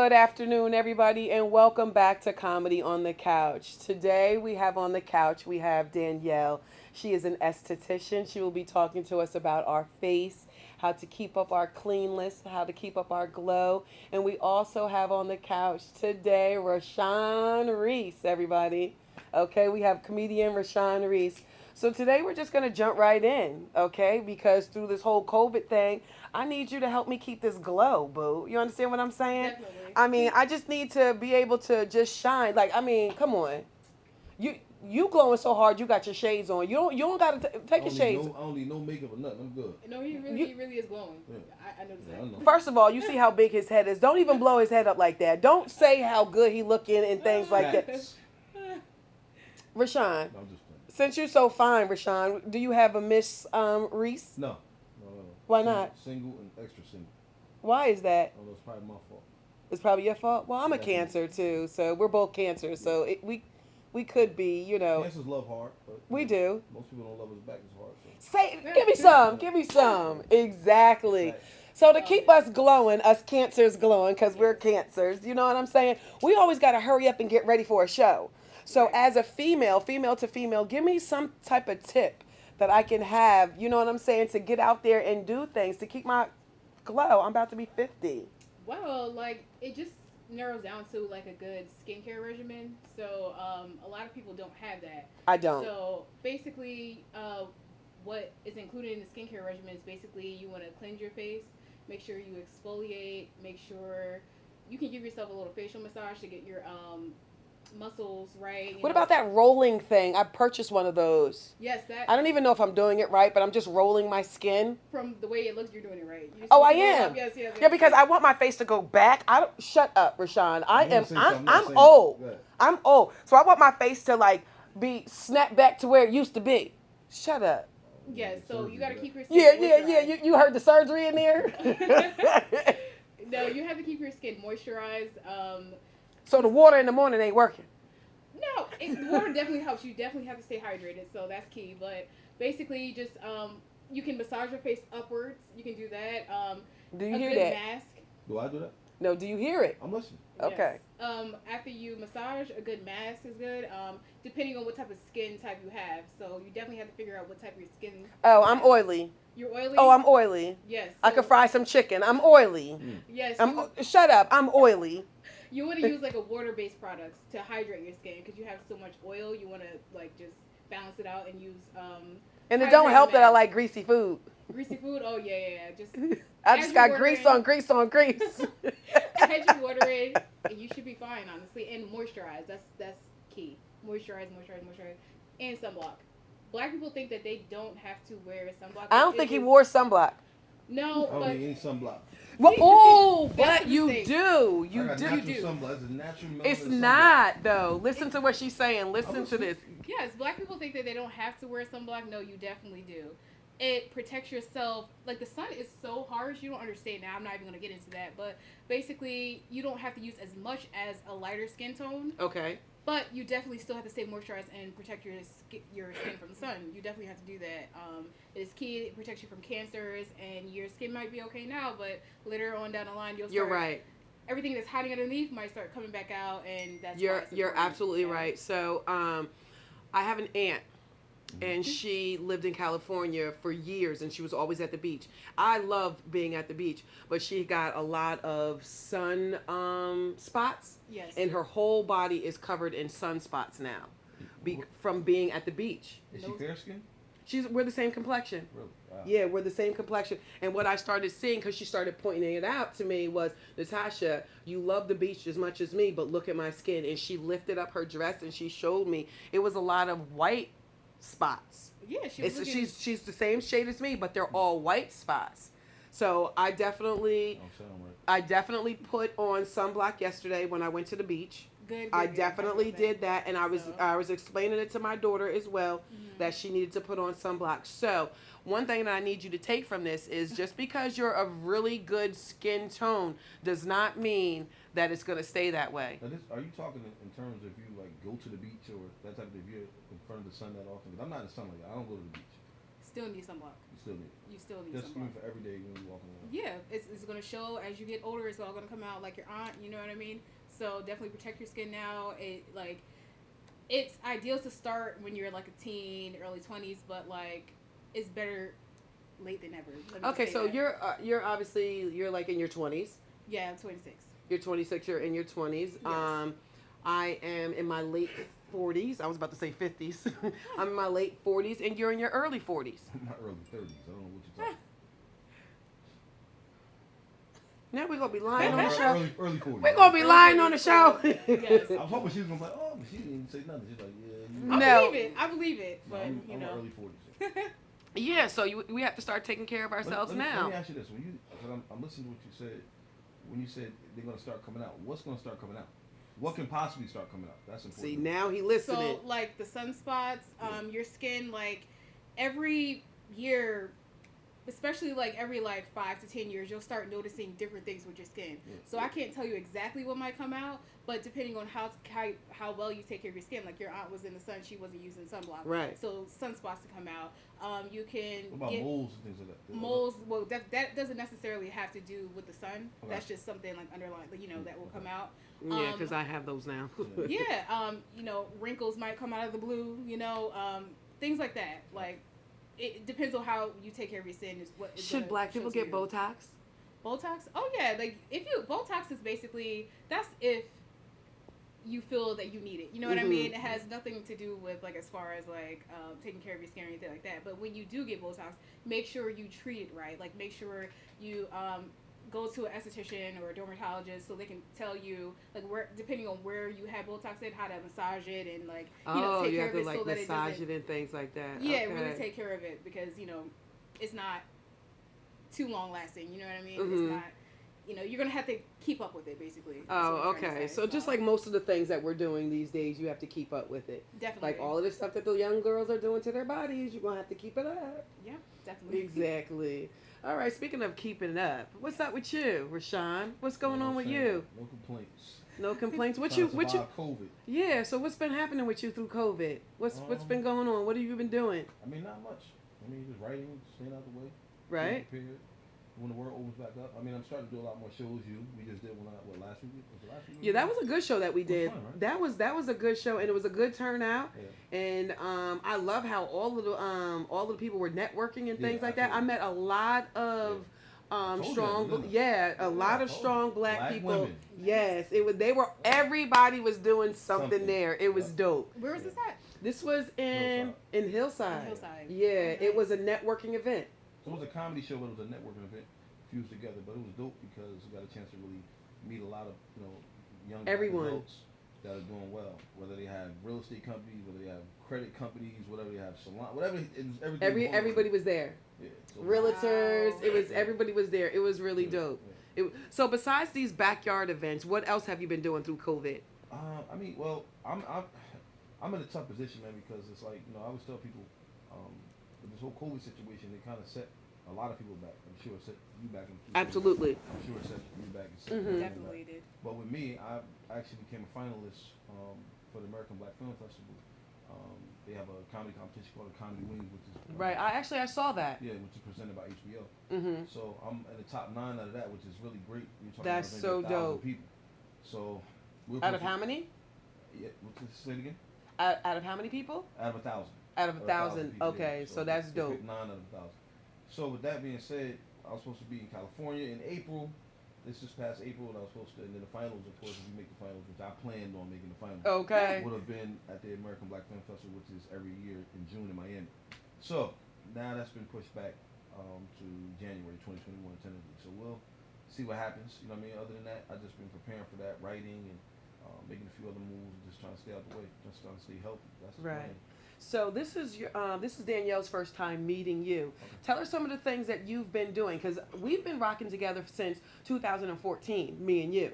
Good afternoon, everybody, and welcome back to Comedy on the Couch. Today we have on the couch, we have Danielle. She is an esthetician. She will be talking to us about our face, how to keep up our cleanliness, how to keep up our glow. And we also have on the couch today Rashawn Reese, everybody. Okay, we have comedian Rashawn Reese. So today we're just going to jump right in, okay? Because through this whole COVID thing, I need you to help me keep this glow, boo. You understand what I'm saying? Definitely. I mean, I just need to be able to just shine. Like, I mean, come on. You you glowing so hard, you got your shades on. You don't got to take your shades. I don't need no makeup or nothing. I'm good. No, he really is glowing. Yeah. I noticed Yeah, that. I know. First of all, you see how big his head is. Don't even blow his head up like that. Don't say how good he looking and things like that. Rashawn, No, I'm just playing. since you're so fine, Rashawn, do you have a Miss Reese? No. Why Single- not? Single and extra single. Why is that? Oh, that's probably my fault. It's probably your fault. Well, I'm a Definitely. Cancer too, so we're both Cancers. So we could be, you know. Cancers love hard, but We do. most people don't love us back as hard. So. Say, give me some, give me some. Exactly. Facts. So to keep us glowing, us Cancers glowing, because we're Cancers, you know what I'm saying? We always got to hurry up and get ready for a show. So as a female to female, give me some type of tip that I can have, you know what I'm saying, to get out there and do things, to keep my glow. I'm about to be 50. Well, like it just narrows down to like a good skincare regimen. So a lot of people don't have that. I don't. So basically, what is included in the skincare regimen is basically you want to cleanse your face, make sure you exfoliate, make sure you can give yourself a little facial massage to get your muscles right. What about that rolling thing? I purchased one of those. Yes, that I don't even know if I'm doing it right, but I'm just rolling my skin. from the way it looks, you're doing it right. You're Oh, I supposed to roll am. up. Yes. Yeah, because I want my face to go back. I don't. Shut up, Rashawn. I I'm gonna am. say I'm. something, not I'm saying old. that. Go ahead. I'm old. So I want my face to like be snapped back to where it used to be. Shut up. Yes, so you got to keep your skin Yeah. moisturized. You heard the surgery in there. No, you have to keep your skin moisturized. So the water in the morning ain't working. No, the water definitely helps. You definitely have to stay hydrated, so that's key. But basically, just you can massage your face upwards. You can do that. Do you A hear good that? mask. Do I do that? No. Do you hear it? I'm listening. Okay. Yes. After you massage, a good mask is good. Depending on what type of skin type you have, so you definitely have to figure out what type of your skin. Oh, I'm oily. You're oily. Oh, I'm oily. Yes. I could fry some chicken. I'm oily. Yes. Shut up. I'm oily. You want to use like a water-based products to hydrate your skin because you have so much oil. You want to like just balance it out and use And it don't hydrating help that I mask. like greasy food. Greasy food. Oh yeah. Just I As just you got order grease in- on grease on grease. add your water in, and you should be fine, honestly. And moisturize. That's key. Moisturize, and sunblock. Black people think that they don't have to wear sunblock. I don't It think he is- wore sunblock. No, I don't but need any sunblock. Well, See, oh, that's but a you mistake. do. I You got do. natural do. sunblock. It's a natural melanin It's sunblock. not though. Listen to what she's saying. Listen to listening. this. yes, black people think that they don't have to wear sunblock. No, you definitely do. It protects yourself. Like the sun is so harsh, you don't understand now. I'm not even gonna get into that, but basically, you don't have to use as much as a lighter skin tone. Okay. But you definitely still have to stay moisturized and protect your skin from the sun. You definitely have to do that. It is key. It protects you from cancers, and your skin might be okay now, but later on down the line, you'll start. You're right. Everything that's hiding underneath might start coming back out, and that's. why You're it's you're important. absolutely Yeah. right. So I have an aunt. And she lived in California for years, and she was always at the beach. I love being at the beach, but she got a lot of sun spots, Yes. and her whole body is covered in sunspots now, from being at the beach. Is she fair skin? We're the same complexion. Really? Wow. Yeah, we're the same complexion. And what I started seeing, because she started pointing it out to me, was, Natasha, you love the beach as much as me, but look at my skin. And she lifted up her dress and she showed me it was a lot of white spots. Yeah, she was looking, She's the same shade as me, but they're all white spots. So I definitely Don't sound right. I definitely put on sunblock yesterday when I went to the beach. good. I good. definitely did that, and So- I was explaining it to my daughter as well that she needed to put on sunblock. So one thing that I need you to take from this is just because you're a really good skin tone does not mean that it's going to stay that way. Now are you talking in terms of you like go to the beach or that type of if you're in front of the sun that often? 'Cause I'm not in the sun like that. I don't go to the beach. still need sunblock. You still need it. You still need Just sunblock. even for every day when you're walking around. Yeah, it's going to show as you get older. It's all going to come out like your aunt. You know what I mean? So definitely protect your skin now. It's ideal to start when you're like a teen, early 20s, but like it's better late than never. Let me Okay, say so that. you're obviously you're like in your 20s. Yeah, I'm 26. You're 26. You're in your 20s. Yes. I am in my late 40s. I was about to say 50s. I'm in my late 40s, and you're in your early 40s. My early 30s. I don't know what you're talking Now we're gonna be lying on the about. show. Early 40s. We're gonna be lying on the show. Yes. I was hoping she was gonna be like, oh, but she didn't even say nothing. She's like, yeah. You I No. believe it. I believe it. No, But I'm know. early 40s. Yeah, so we have to start taking care of ourselves Let now. me ask you this: because I'm listening to what you said. When you said they're gonna start coming out, what's gonna start coming out? What can possibly start coming out? That's important. See, now he listening. So like the sunspots, your skin, like every year, especially like every like 5 to 10 years, you'll start noticing different things with your skin. Yeah. So I can't tell you exactly what might come out, but depending on how well you take care of your skin, like your aunt was in the sun, she wasn't using sunblock, Right. So sunspots to come out. You can What about get moles and things like that? moles. Well, that doesn't necessarily have to do with the sun. Okay. That's just something like underlying, that will come out. Yeah, because I have those now. Yeah, wrinkles might come out of the blue, things like that. Like, it depends on how you take care of your skin. Is what is Should gonna black show people to get you. Botox? Botox? Oh yeah, like Botox is basically that's if you feel that you need it. You know what I Mhm. mean? It has nothing to do with like as far as like taking care of your skin or anything like that. But when you do get Botox, make sure you treat it right. Like make sure you go to an esthetician or a dermatologist so they can tell you like where, depending on where you have Botox in, how to massage it and like take You care have of to it like so that it massage doesn't. it and things like that. Yeah, Okay. really take care of it because it's not too long lasting. You know what I mean? Mhm. It's not. You're gonna have to keep up with it basically. That's what Oh, I'm trying to okay. say. So just like most of the things that we're doing these days, you have to keep up with it. definitely Like all of the stuff that the young girls are doing to their bodies, you're gonna have to keep it up. Yeah, definitely. Exactly. All right. Speaking of keeping it up, what's up with you, Rashawn? What's going You know on what with I'm saying? you? No complaints. No complaints. What Trying you? to What you? survive COVID. Yeah. So what's been happening with you through COVID? What's been Um, going on? What have you been doing? I mean, not much. I mean, just writing, staying out the way. Right. Being prepared. When the world opens back up, I mean, I'm starting to do a lot more shows. We just did one last week? Was it last week? Yeah, that was a good show that we It was did. fun, right? That was a good show, and it was a good turnout. Yeah. And I love how all of the people were networking and things Yeah, like that. I absolutely. met a lot of told you strong, that, didn't I? yeah, a Yeah, lot I of told strong you. black people. Women. Yes, it was. They were. Everybody was doing something there. It was Yep. dope. Where was this at? This was in Hillside. In Hillside. Yeah, Okay. it was a networking event. So it was a comedy show, but it was a networking event fused together. But it was dope because we got a chance to really meet a lot of young black Everyone. adults that are doing well. Whether they have real estate companies, whether they have credit companies, whatever they have salon, whatever it was, everything. Everybody was there. Yeah. So Realtors. Wow. It was Yeah. everybody was there. It was really Yeah, dope. yeah. So besides these backyard events, what else have you been doing through COVID? I mean, well, I'm in a tough position, man, because it's like I always tell people, with this whole COVID situation, it kind of set a lot of people back. I'm sure it set you back. Absolutely. I'm sure it set you back. And set Mhm. everyone Definitely back. did. But with me, I actually became a finalist for the American Black Film Festival. They have a comedy competition called the Comedy Wings, which is Right. I saw that. yeah, which is presented by HBO. Mhm. So I'm in the top 9 out of that, which is really great. You're talking That's about so maybe 1,000 dope. people. So we're Out of how many? Yeah, say it again. Out of how many people? Out of 1,000. Out of 1,000. people, Okay, yeah. so that's they dope. picked 9 out of 1,000. So with that being said, I was supposed to be in California in April. This just past April, and I was supposed to. And then the finals, of course, if we make the finals, which I planned on making the finals, Okay. would have been at the American Black Film Festival, which is every year in June in Miami. So now that's been pushed back to January 2021 tentatively. So we'll see what happens. You know what I mean? Other than that, I've just been preparing for that, writing and making a few other moves, and just trying to stay out the way, just trying to stay healthy. That's the Right. plan. So this is Danielle's first time meeting you. Okay. Tell her some of the things that you've been doing, because we've been rocking together since 2014, me and you.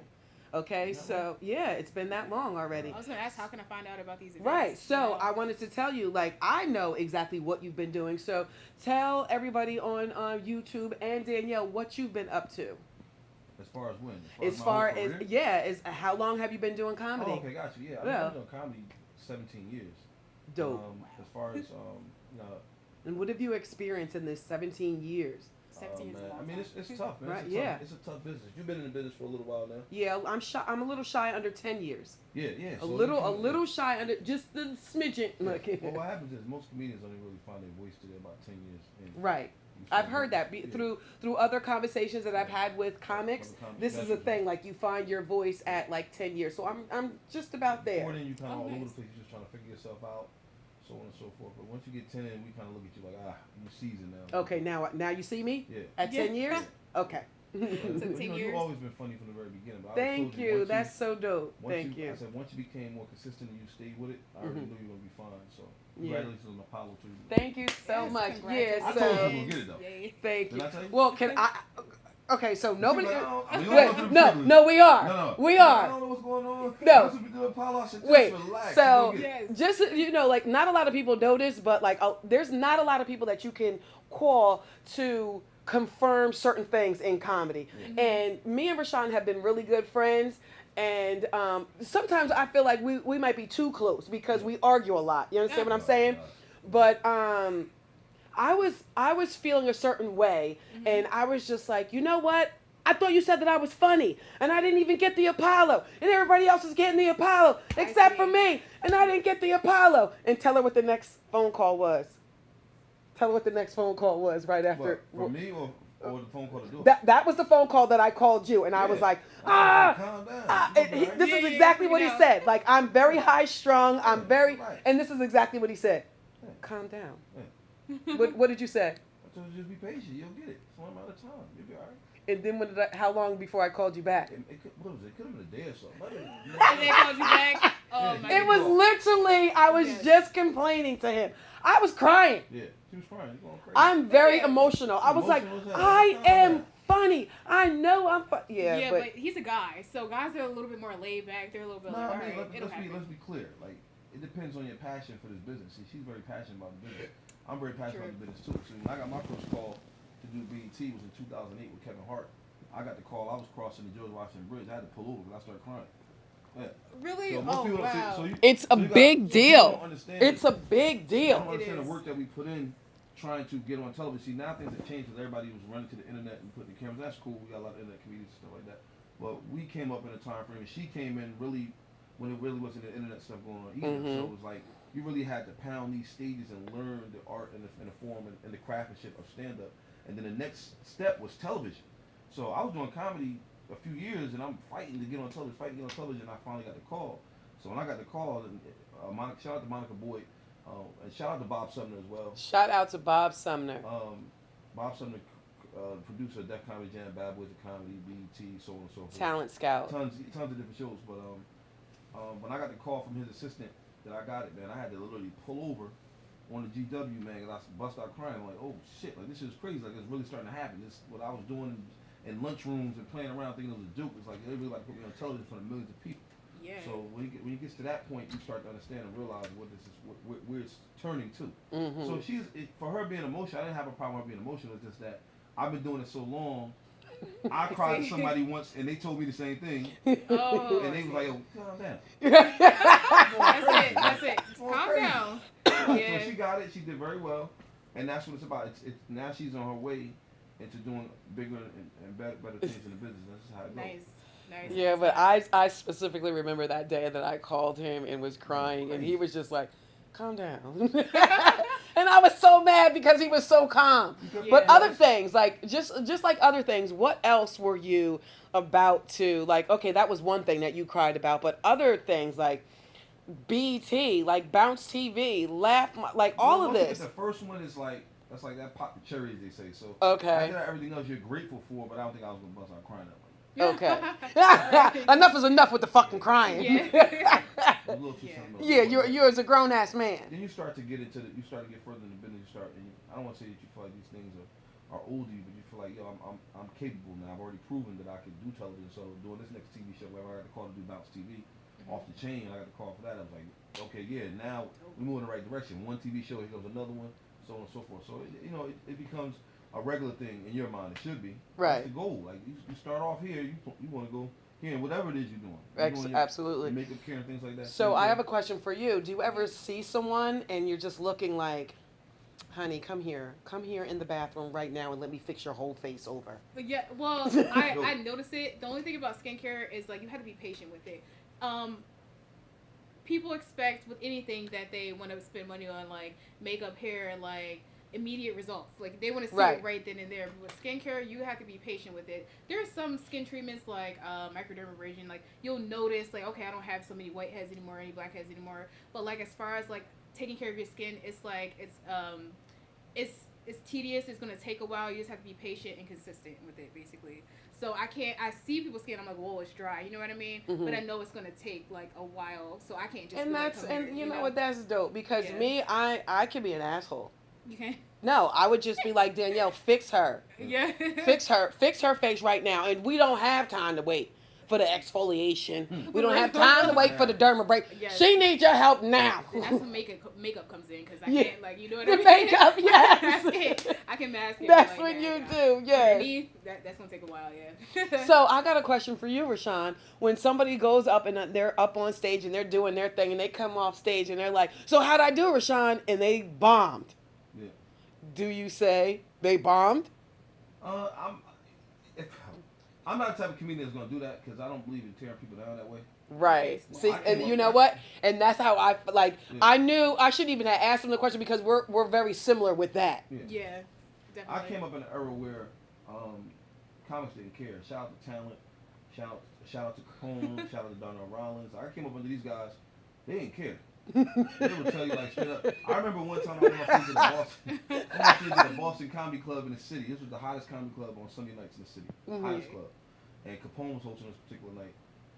Okay, Is that so yeah, it's been that long already. I was gonna ask, how can I find out about these events? Right. So You know? I wanted to tell you, like, I know exactly what you've been doing. So tell everybody on YouTube and Danielle what you've been up to. As far as when? As my far whole as career? yeah, as how long have you been doing comedy? Oh, okay, got you. Yeah, Yeah. I've been doing comedy 17 years. Dope. As far as And what have you experienced in this 17 years? 17 years is a Man. long I mean, time. it's tough, man. Right, It's yeah. It's a tough business. You've been in the business for a little while now. Yeah, I'm shy. I'm a little shy under 10 years. Yeah, yeah. A little shy under just the smidgen. Look. Well, what happens is most comedians only really find their voice till they're about 10 years in. Right. I've heard that through other conversations that I've had with comics. This is a thing. Like you find your voice at like 10 years. So I'm just about there. Before then, you kind of all over the nice. place. You're just trying to figure yourself out, so on and so forth. But once you get 10, we kind of look at you like, you're seasoned now. Okay, now you see me Yeah. at 10 years. Okay. So You 10 know, years. you've always been funny from the very beginning. But Thank you. That's so dope. Thank you. I said once you became more consistent and you stayed with it, I already knew you were gonna be fine. So Yeah. congratulations on Apollo to you. Thank you so Yes, much. congratulations. Yeah. I told you So we were gonna get it though. Yay. thank Did you. I tell you? Well, can I? Okay, so nobody. She's like, we don't Wait, go through the no, privilege. no, we are. No. We I are. don't know what's going on. No. This would be good, Apollo. I said, just Wait, relax. so- You gonna get it. Yes. Just like not a lot of people know this, but like there's not a lot of people that you can call to confirm certain things in comedy. Mm-hmm. And me and Rashawn have been really good friends. And sometimes I feel like we might be too close because we argue a lot. You understand what I'm saying? But I was feeling a certain way, and I was just like, you know what? I thought you said that I was funny, and I didn't even get the Apollo, and everybody else is getting the Apollo except for me, and I didn't get the Apollo. And tell her what the next phone call was. Tell her what the next phone call was right after. What, for me or the phone call to do it? That was the phone call that I called you, and I was Yeah. like, Calm down. this is Yeah, exactly what he know. said. Like, I'm very high strung. I'm very, right. and this is exactly what he said. Yeah. Calm down. Yeah. What did you say? I told you just be patient. You'll get it. It's one amount of time. You'll be all right. And then how long before I called you back? What was it? It could have been a day or something. And they called you back. Oh my It was God. literally, I was Yes. just complaining to him. I was crying. Yeah, she was crying. You're going crazy. I'm very Yeah. emotional. I was like, Emotional as hell. I Calm am down. funny. I know I'm funny. Yeah, but but he's a guy, so guys are a little bit more laid back. They're a little bit No, like, I all mean, right, it'll happen. let's be clear. Like, it depends on your passion for this business. See, she's very passionate about the business. I'm very passionate True. about the business too. See, when I got my first call to do BET was in 2008 with Kevin Hart. I got the call. I was crossing the George Washington Bridge. I had to pull over because I started crying. Yeah. Really? So most Oh people don't see. wow. So you, it's a so you got- big so people deal. don't understand It's it. a big I deal. don't understand It the is. work that we put in trying to get on television. See, now things have changed because everybody was running to the internet and putting the cameras. That's cool. We got a lot of internet comedians and stuff like that. But we came up in a time frame, and she came in really when it really wasn't the internet stuff going on either. Mhm. So it was like you really had to pound these stages and learn the art and the form and the craftsmanship of stand-up. And then the next step was television. So I was doing comedy a few years, and I'm fighting to get on television, and I finally got the call. So when I got the call, and shout out to Monica Boyd, and shout out to Bob Sumner as well. Shout out to Bob Sumner. Bob Sumner, producer of Def Comedy Jam, Bad Boys of Comedy, BET, so on and so forth. Talent Scout. Tons of different shows. But when I got the call from his assistant that I got it, man, I had to literally pull over on the GW, man, because I bust out crying. I'm like, oh shit, like this is crazy. Like it's really starting to happen. This what I was doing in lunchrooms and playing around thinking it was a joke. It's like they really like put me on television in front of millions of people. Yeah. So when you get to that point, you start to understand and realize what this is, where it's turning to. Mhm. So for her being emotional, I didn't have a problem with her being emotional. It's just that I've been doing it so long. I cried to somebody once, and they told me the same thing, Oh. and they was like, "Yo, calm down." That's it. Going Calm crazy. down. So Yeah. she got it. She did very well, and that's what it's about. It's now she's on her way into doing bigger and better things in the business. That's how it goes. Nice. Yeah, but I specifically remember that day that I called him and was crying, and he was just like, calm down. And I was so mad because he was so calm. But Yeah. other things, like just like other things, what else were you about to, like, okay, that was one thing that you cried about, but other things like BT, like Bounce TV, like all of Once you get this. The first one is like that's like that pop the cherries they say. So Okay. after that, everything else you're grateful for, but I don't think I was gonna bust out crying that way. Okay. Enough is enough with the fucking crying. Yeah. A little too Yeah. sentimental. Yeah, you're as a grown ass man. Then you start to get into you start to get further in the business. You start, and I don't want to say that you feel like these things are old to you, but you feel like, yo, I'm capable now. I've already proven that I can do television. So doing this next TV show, whenever I got the call to do Bounce TV, off the chain, I got the call for that. I was like, okay, yeah, now we move in the right direction. One TV show, here goes another one, so on and so forth. So it becomes a regular thing in your mind. It should be. Right. That's the goal. Like you start off here, you want to go here, and whatever it is you're doing. You're doing Absolutely. your makeup care and things like that. So I have a question for you. Do you ever see someone and you're just looking like, honey, come here. Come here in the bathroom right now and let me fix your whole face over. But yeah, well, I notice it. The only thing about skincare is like you have to be patient with it. Um, People expect with anything that they want to spend money on, like makeup, hair, and like immediate results. Like they want to see Right. it right then and there. But with skincare, you have to be patient with it. There are some skin treatments like microdermabrasion. Like you'll notice, like okay, I don't have so many whiteheads anymore, any blackheads anymore. But like as far as like taking care of your skin, it's like it's tedious. It's gonna take a while. You just have to be patient and consistent with it, basically. So I see people's skin. I'm like, whoa, it's dry. You know what I mean? Mhm. But I know it's gonna take like a while. So I can't just. And be like, that's come here, and you know what, that's dope because Yeah. me, I could be an asshole. You can. No, I would just be like, Danielle, fix her. Yeah. Fix her face right now. And we don't have time to wait for the exfoliation. We don't have time to wait for the dermabrasion. Yes. She needs your help now. That's when makeup comes in because I Yeah. can't like you know what The I mean. makeup, yes. I can mask it. That's like what that. you do, yes. Underneath, that's gonna take a while, yeah. So I got a question for you, Rashawn. When somebody goes up and they're up on stage and they're doing their thing and they come off stage and they're like, "So how'd I do, Rashawn?" And they bombed. Yeah. Do you say they bombed? I'm not the type of comedian that's gonna do that because I don't believe in tearing people down that way. Right. Well, See, I and came you up know with- what? And that's how I like. Yeah. I knew I shouldn't even have asked him the question because we're very similar with that. Yeah, I definitely. came up in an era where comics didn't care. Shout out to Talent, shout out to Capone, shout out to Danelle Ryland. I came up under these guys. They didn't care. They would tell you like straight up. I remember one time I went on stage at the Boston Comedy Club in the city. This was the hottest comedy club on Sunday nights in the city. Mhm. Hottest club. And Capone was hosting this particular night.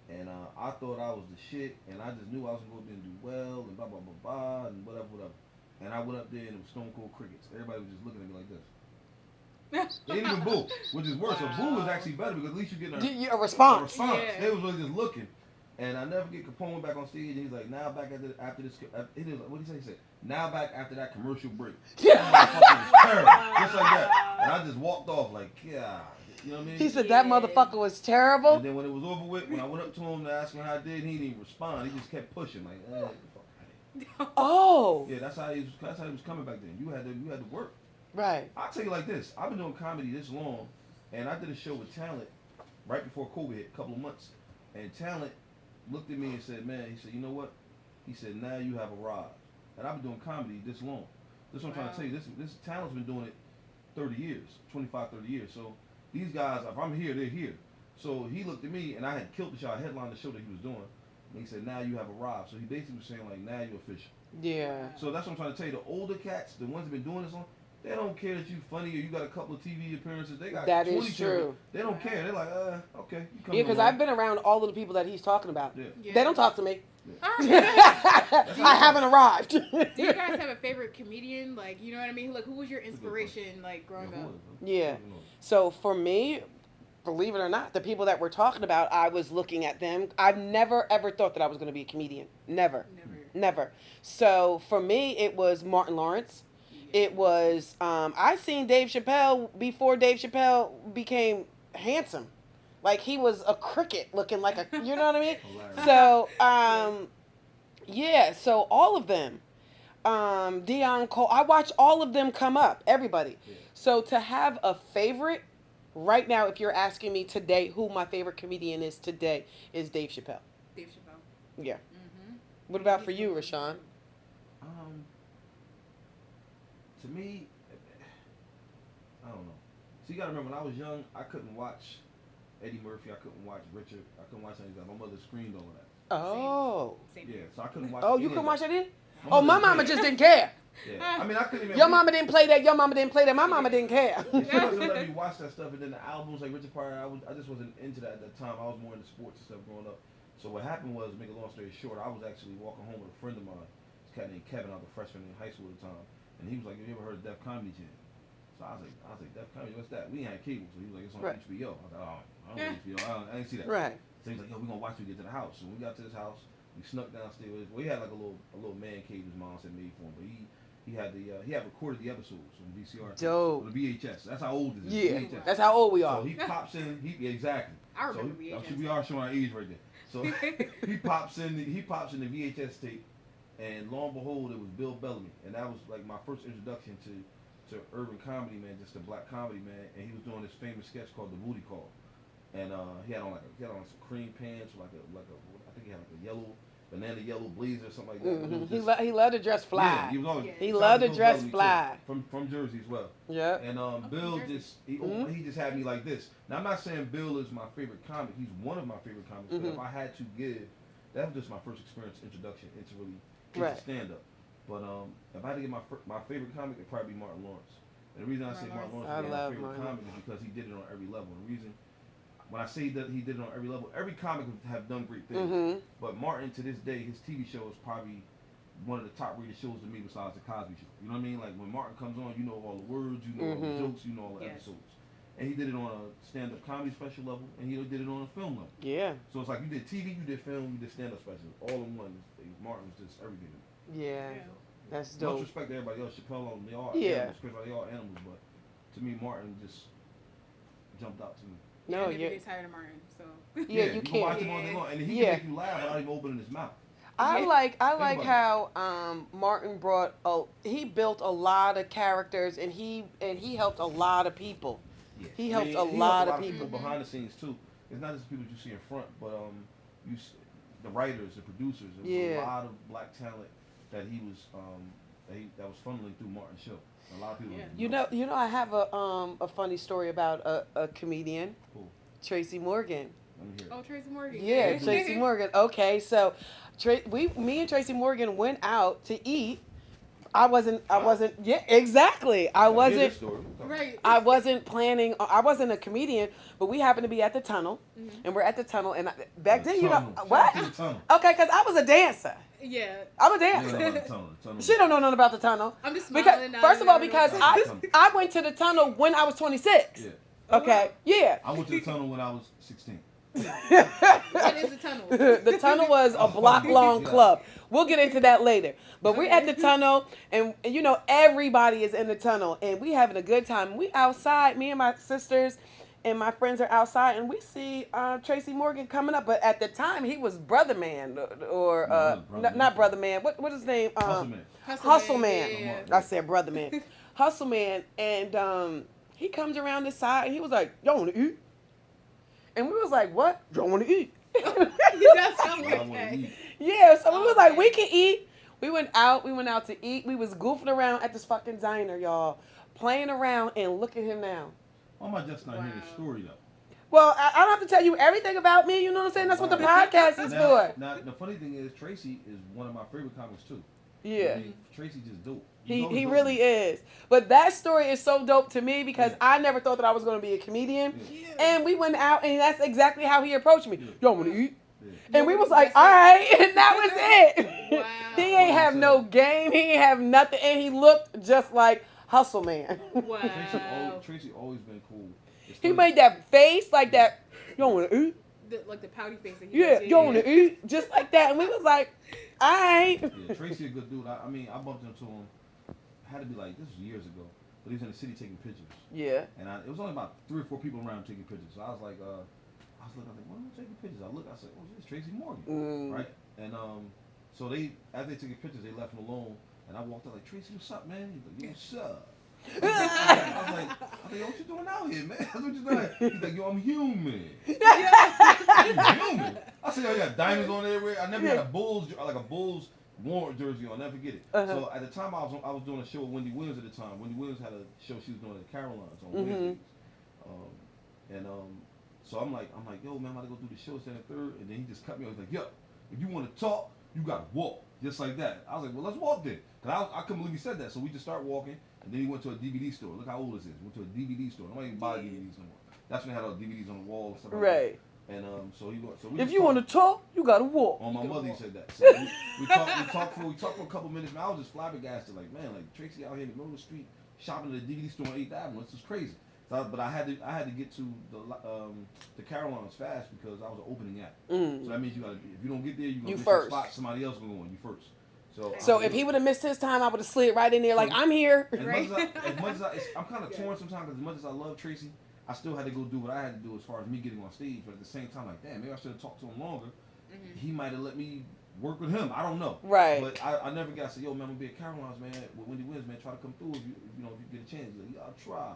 And I thought I was the shit, and I just knew I was going to go there and do well, and blah, blah, blah, blah, and whatever. And I went up there, and it was Stone Cold Crickets. Everybody was just looking at me like this. They didn't even boo, which is worse. Wow. A boo is actually better because at least you're getting A response. Yeah. They was really just looking. And I never get Capone went back on stage, and he's like, now back after this, what did he say? He said, now back after that commercial break. That motherfucker was terrible. Just like that. And I just walked off like, yeah. You know what I mean? He said that motherfucker was terrible. And then when it was over with, when I went up to him to ask him how I did, he didn't even respond. He just kept pushing like, get the fuck out of here. Oh. Yeah, that's how he was coming back then. You had to work. Right. I'll tell you like this. I've been doing comedy this long, and I did a show with Talent right before COVID hit, a couple of months. And Talent looked at me and said, man, he said, you know what? He said, now you have arrived. And I've been doing comedy this long. This is what I'm trying to tell you. This Talent's been doing it 30 years, 25, 30 years. So these guys, if I'm here, they're here. So he looked at me, and I had killed the show. I headlined the show that he was doing. And he said, now you have arrived. So he basically was saying, like, now you're official. Yeah. So that's what I'm trying to tell you. The older cats, the ones that been doing this long, they don't care that you funny or you got a couple of TV appearances. They got That 20 is true. They don't care. They're like, okay. You come Yeah, because along. I've been around all of the people that he's talking about. Yeah. Yeah. They don't talk to me. Ah. I haven't arrived. Do you guys have a favorite comedian? Like, you know what I mean? Like, who was your inspiration, like, growing up? Yeah. So for me, believe it or not, the people that we're talking about, I was looking at them. I've never ever thought that I was going to be a comedian. Never. Never. So for me, it was Martin Lawrence. It was, I seen Dave Chappelle before Dave Chappelle became handsome. Like he was a cricket looking like a, you know what I mean? Hilarious. So, yeah, so all of them. Dion Cole, I watch all of them come up, everybody. Yeah. So to have a favorite, right now, if you're asking me today who my favorite comedian is today, is Dave Chappelle. Dave Chappelle. Yeah. Mm-hmm. What about for you, Rashawn? To me, I don't know. So you gotta remember, when I was young, I couldn't watch Eddie Murphy. I couldn't watch Richard. I couldn't watch any of that. My mother screened all of that. Oh. Same. Yeah, so I couldn't watch. Oh, any you of couldn't watch that. that either? Oh, my mama just didn't care. Yeah, I mean, I couldn't even. Your mama didn't play that. Your mama didn't play that. My mama didn't care. She wasn't letting me watch that stuff, and then the albums like Richard Pryor, I just wasn't into that at that time. I was more into sports and stuff growing up. So what happened was, make a long story short, I was actually walking home with a friend of mine, this cat named Kevin. I was a freshman in high school at the time, and he was like, "Have you ever heard of Def Comedy Jam?" So I was like, "Def Comedy, what's that?" We ain't had cable, so he was like, "It's on Right. HBO." I was like, "Oh, I don't know HBO. I didn't see that." Right. So he's like, "Yo, we gonna watch when we get to the house." So when we got to this house, we snuck downstairs. Well, he had like a little man cave his mom had made for him, but he had recorded the episodes on VCR. Dope. On the VHS. That's how old it is. Yeah. VHS. That's how old we are. So he pops in. Exactly. I remember so VHS. we are showing our age right there. So he pops in the VHS tape, And lo and behold, it was Bill Bellamy, and that was like my first introduction to urban comedy, man, just a black comedy, man. And he was doing this famous sketch called The Booty Call, and he had on some cream pants, like a I think he had like a banana yellow blazer or something like that. Mm-hmm. He loved to dress fly. Yeah, he was always he loved to dress Bellamy fly. too, from Jersey as well. Yeah. And Bill just he just had me like this. Now I'm not saying Bill is my favorite comic. He's one of my favorite comics. But if I had to give, that was just my first introduction into really into stand up. But if I had to give my favorite comic, it'd probably be Martin Lawrence. And the reason I say Martin Lawrence is my favorite comic is because he did it on every level. And the reason when I say that he did it on every level, every comic have done great things. But Martin, to this day, his TV show is probably one of the top rated shows to me besides the Cosby Show. You know what I mean? Like when Martin comes on, you know all the words, you know all the jokes, you know all the episodes. And he did it on a stand-up comedy special level, and he did it on a film level. Yeah. So it's like you did TV, you did film, you did stand-up special, all in one. Martin's just everything. Yeah. That's dope. Much respect to everybody else. Chappelle, they all animals. They all animals, but to me, Martin just jumped out to me. No, I never get tired of Martin, so. Yeah, you can can't. Watch him all day long, and he can make you laugh without even opening his mouth. I like how Martin he built a lot of characters, and he helped a lot of people. Yeah. He helped a lot of people behind the scenes too. It's not just people you see in front, but the writers, the producers. There was a lot of black talent that he was that was funneling through Martin's show. A lot of people. Yeah. You know, I have a funny story about a comedian, Tracy Morgan. Oh, Tracy Morgan. Yeah, Tracy Morgan. Okay, so me and Tracy Morgan went out to eat. I wasn't. Yeah, exactly. I wasn't. Right. I wasn't planning. I wasn't a comedian, but we happened to be at the tunnel, and we're at the tunnel. And back then, you know what? Okay, because I was a dancer. Yeah. I'm a dancer. She don't know nothing about the tunnel. I'm just smiling because first of all, because I went to the tunnel when I was 26. Yeah. Okay. Yeah. I went to the tunnel when I was 16. What is the tunnel? The tunnel was a block-long club. We'll get into that later. But we're at the tunnel, and you know everybody is in the tunnel, and we having a good time. We outside. Me and my sisters and my friends are outside, and we see Tracy Morgan coming up. But at the time, he was Brother Man, or not Brother Man. What is his name? Hustle Man. Yeah. I said Brother Man. Hustle Man, and he comes around the side, and he was like, "Y'all want to eat?" And we was like, "What? Y'all want to eat?" Yeah, so we was like, "We can eat." We went out to eat. We was goofing around at this fucking diner, y'all, playing around, and look at him now. Why am I just not hearing the story though? Well, I don't have to tell you everything about me. You know what I'm saying? That's what the podcast is for. Now, the funny thing is, Tracy is one of my favorite comics too. Yeah. I mean, Tracy just dope. He really is. But that story is so dope to me because I never thought that I was going to be a comedian. Yeah. And we went out, and that's exactly how he approached me. Y'all want to eat? Yeah. And we was like, all right, and that was it. Wow. He ain't have no game. He ain't have nothing, and he looked just like Hustle Man. Wow. Tracy always been cool. He made that face like that. You don't want to eat? Like the pouty face. That he you don't want to eat? Just like that. And we was like, all right. Yeah, Tracy a good dude. I mean, I bumped into him. Had to be like, this was years ago, but he was in the city taking pictures. Yeah. And it was only about 3 or 4 people around taking pictures. So I was like, why am I taking pictures? I said, oh, it's Tracy Morgan, right? And so after they took pictures, they left him alone. And I walked out like, Tracy, what's up, man? He's like, yo, what's up? I was like, yo, what you doing out here, man? That's what you doing. He's like, yo, I'm human. You human? I said, yo, you got diamonds on everywhere. I never had a Bulls Warren jersey on, never forget it. So at the time I was doing a show with Wendy Williams at the time. Wendy Williams had a show she was doing at Caroline's on Wednesdays. So I'm like, yo man, I'm about to go do the show, second, third, and then he just cut me off. He's like, yo, if you want to talk, you gotta walk, just like that. I was like, well, let's walk then. Cause I couldn't believe he said that. So we just started walking, and then he went to a DVD store. Look how old this is. Went to a DVD store. Nobody even buy DVDs no more. That's when they had all DVDs on the wall and stuff like that. And so if you want to talk, you gotta walk. On my mother, he said that. So we talked for a couple minutes. Man, I was just flabbergasted, like, man, like Tracy out here in the middle of the street shopping at a DVD store on 8th Avenue. It's just crazy. So, but I had to get to the Caroline's fast because I was an opening act. So that means if you don't get there, you're gonna miss your spot. Somebody else gonna go on you first. So if he would have missed his time, I would have slid right in there like, I'm here. As much as I'm kind of torn sometimes because as much as I love Tracy, I still had to go do what I had to do as far as me getting on stage. But at the same time, like, damn, maybe I should have talked to him longer. He might have let me work with him. I don't know. Right. But I never got to say, yo, man, I'm gonna be at Caroline's, man. With Wendy Williams, man, try to come through if you get a chance. He's like, yeah, I'll try.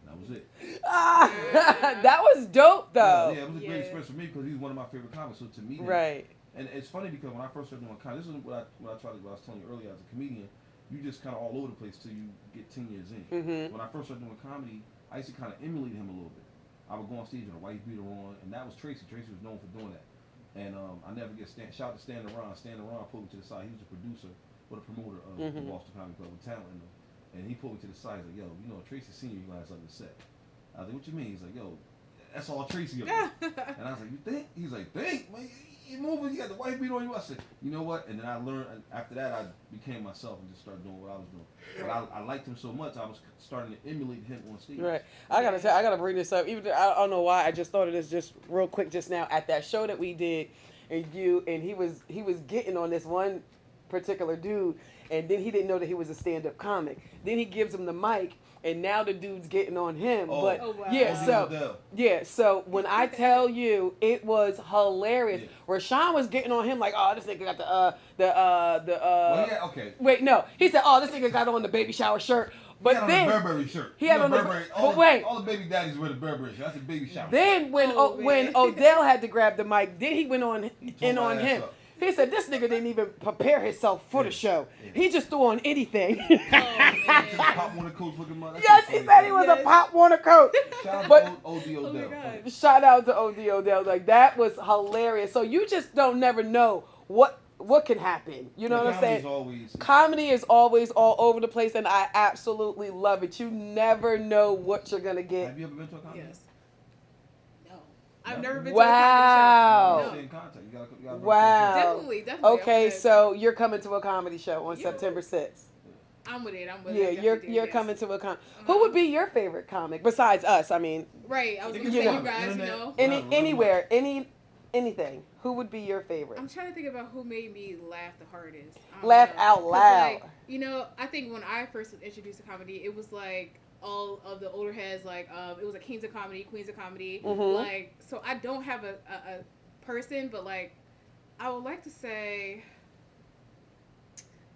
That was it. That was dope, though. Yeah, it was a great experience for me because he's one of my favorite comics. So to me, right. And it's funny because when I first started doing comedy, this is what I was telling you earlier. As a comedian, you just kind of all over the place till you get 10 years in. Mm-hmm. When I first started doing comedy, I used to kind of emulate him a little bit. I would go on stage with a white beater on, and that was Tracy. Tracy was known for doing that. And I never get shout out to Stan Ron. Stan Ron pulled me to the side. He was a producer or the promoter of the Boston Comedy Club with talent in them. And he pulled me to the side. He's like, yo, Tracy Senior, you guys something to say. I was like, what you mean? He's like, yo, that's all Tracy. And I was like, you think? He's like, think, man. You moving? You got the white beat on you. I said, you know what? And then I learned. After that, I became myself and just started doing what I was doing. But I liked him so much, I was starting to emulate him on stage. Right. I gotta bring this up. Even I don't know why. I just thought of this just real quick just now at that show that we did, and he was getting on this one particular dude, and then he didn't know that he was a stand-up comic. Then he gives him the mic. And now the dude's getting on him. Oh, but wow. so when I tell you it was hilarious. Yeah. Rashawn was getting on him like, oh, this nigga got well, yeah, okay. Wait, no. He said, oh, this nigga got on the baby shower shirt. But he then had on the Burberry shirt. He had on Burberry. the all the baby daddies wear the Burberry shirt. That's a baby shower. Then when Odell had to grab the mic, then he went on on him. Up. He said, this nigga didn't even prepare himself for the show. Yeah. He just threw on anything. Pop Warner coat looking mother. Yes, he said he was a Pop Warner coat. Shout out to O.D. Odell. Shout out to O.D. Odell. Like, that was hilarious. So you just don't never know what can happen. You know what I'm saying? Comedy is always all over the place, and I absolutely love it. You never know what you're going to get. Have you ever been to a comedy? Yes. I've never been wow. to a comedy show. No. Wow. Definitely. Okay, so you're coming to a comedy show on September 6th. I'm with it. Yeah, you're coming to a Who would be your favorite comic besides us? I mean, right. I was going to say you guys, anywhere, anything. Who would be your favorite? I'm trying to think about who made me laugh the hardest. Laugh out loud. Like, I think when I first was introduced to comedy, it was like all of the older heads, like it was like Kings of Comedy, Queens of Comedy. Like, so I don't have a person, but like I would like to say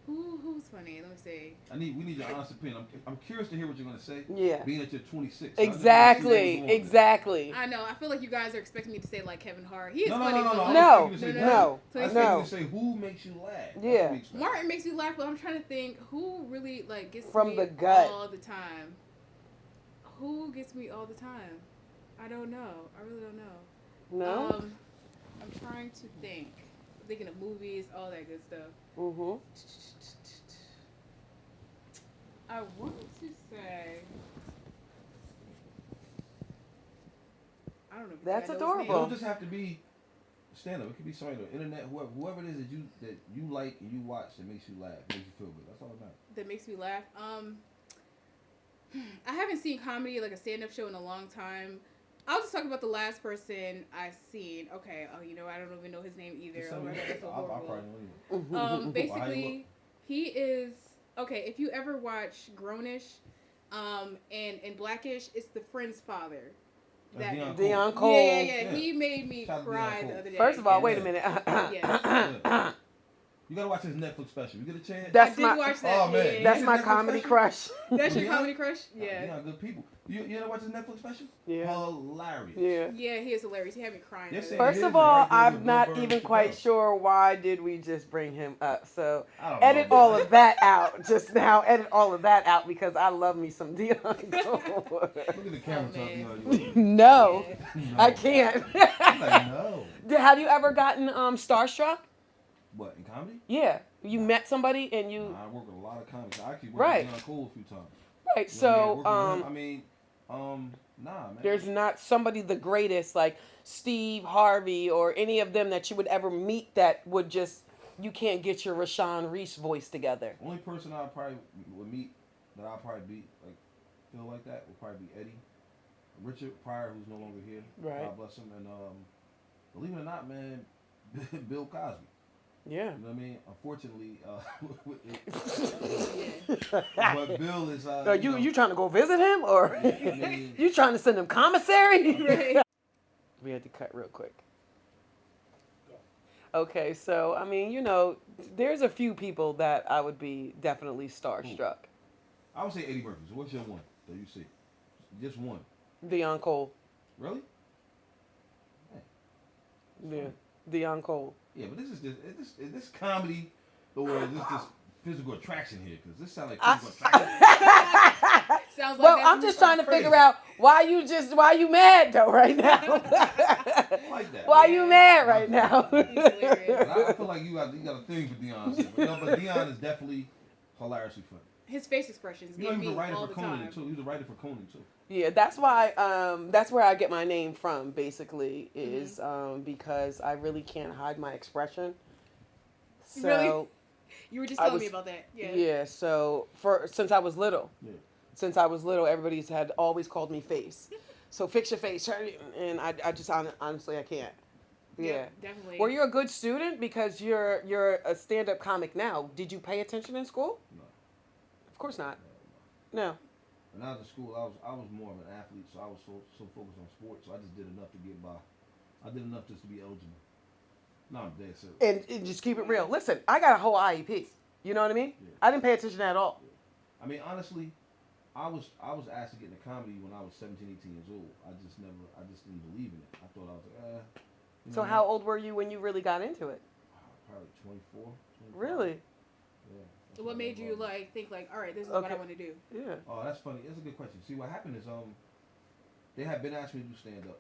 who's funny. Let me see. We need your honest opinion. I'm curious to hear what you're gonna say. Yeah. Being that you're 26. Exactly. I know. I feel like you guys are expecting me to say like Kevin Hart. He is funny. No. I was expecting to say who makes you laugh. Yeah. Martin makes me laugh, but I'm trying to think who really like gets from me the gut all the time. Who gets me all the time? I don't know. I really don't know. No. I'm trying to think. I'm thinking of movies, all that good stuff. I want to say. I don't know. That's adorable. It don't just have to be stand-up. It could be something on the internet. Whoever it is that you like and you watch that makes you laugh, makes you feel good. That's all it matters. That makes me laugh. I haven't seen comedy, like a stand-up show, in a long time. I'll just talk about the last person I seen. Okay, I don't even know his name either. Oh my God, that's so horrible. Basically, he is okay. If you ever watch Grownish, and Blackish, it's the friend's father. Deion Cole. Yeah. He made me cry the other day. First of all, wait a minute. You gotta watch his Netflix special. You get a chance? I did watch that. Oh man, that's my comedy crush. That's your comedy crush? Yeah. Yeah, good people. You ever watch his Netflix special? Yeah. Hilarious. Yeah, he is hilarious. He had me crying. First of all, I'm not even quite sure why did we just bring him up. So edit all of that out just now. Edit all of that out because I love me some Deion Cole. Look at the camera talking. No, I can't. No. Have you ever gotten starstruck? What, in comedy? Yeah. You met somebody and you... I work with a lot of comics. I actually worked with Deion Cole a few times. Right, so... nah, man. There's not somebody the greatest like Steve Harvey or any of them that you would ever meet that would just... You can't get your Rashawn Reese voice together. Only person I probably would meet that I'll probably be, like, feel like that would probably be Eddie. Richard Pryor, who's no longer here. Right. God bless him. And believe it or not, man, Bill Cosby. Yeah. You know what I mean? Unfortunately, but Bill is... you trying to go visit him? Or you trying to send him commissary? We had to cut real quick. Okay, so I mean, there's a few people that I would be definitely Cool. starstruck. I would say Eddie Murphy. So what's your one that you see? Just one. Dion Cole. Really? Hey, it's Yeah, funny. Dion Cole. Yeah, but this is just is this comedy or is this just physical attraction here? Because this sounds like I, physical attraction. Sounds like well, that's I'm just trying to crazy. figure out why you mad though right now. I don't like that. Why you mad right He's now? hilarious. But I feel like you got a thing for Dion. But, no, but Dion is definitely hilariously funny. His face expressions You know, get he was me a writer all for the Conan time. too. He was a writer for Conan too. Yeah, that's why. That's where I get my name from. Basically, is because I really can't hide my expression. So Really? You were just I telling was, me about that. Yeah. yeah. So since I was little, Yeah. everybody's had always called me Face. So fix your face, and I just honestly I can't. Yeah. Yep, definitely. Were you a good student because you're a stand-up comic now? Did you pay attention in school? No, Of course not. no, no. No. When I was in school, I was more of an athlete, so I was so focused on sports. So I just did enough to get by. I did enough just to be eligible. No, I'm dead serious. And just keep it real. Listen, I got a whole IEP. You know what I mean? Yeah. I didn't pay attention at all. I mean, honestly, I was asked to get into comedy when I was 17, 18 years old. I just didn't believe in it. I thought I was like, So how old were you when you really got into it? Probably 24. 25. Really? Yeah. So what made you like think like, all right, this is what I want to do? Yeah. Oh, that's funny. That's a good question. See, what happened is they had been asking me to do stand up,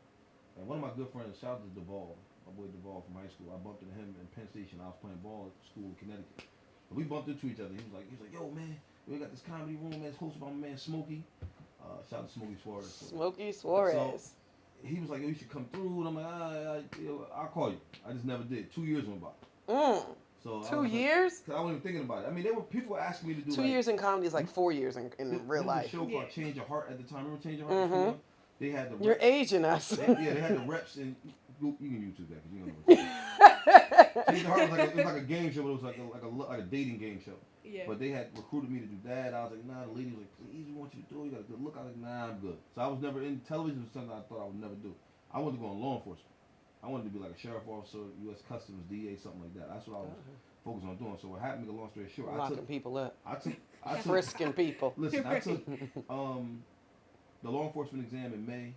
and one of my good friends, shout out to Duvall, my boy Duvall from high school. I bumped into him in Penn Station. I was playing ball at school in Connecticut. And we bumped into each other. He was like, yo man, we got this comedy room that's hosted by my man Smokey. Shout out to Smokey Suarez. Smokey Suarez. He was like, yo, you should come through, and I'm like, I'll call you. I just never did. 2 years went by. So 2 years? Cause I wasn't even thinking about it. I mean, people were asking me to do 2 years in comedy is like 4 years in real there was life. a show called Change Your Heart at the time. Remember Change Your Heart? Mm-hmm. They had the You're reps. aging us. They had the reps, and you can YouTube that because you don't know what it is. Change Your Heart was like a game show, but it was like a dating game show. Yeah. But they had recruited me to do that. I was like, nah. The lady was like, please, we want you to do it. You got a good look. I was like, nah, I'm good. So I was never in television. Was something I thought I would never do. I wanted to go in law enforcement. I wanted to be like a sheriff officer, U.S. Customs, DA, something like that. That's what I was focused on doing. So what happened? To make a long story short, Locking people up. I took Frisking people. Listen, I took the law enforcement exam in May.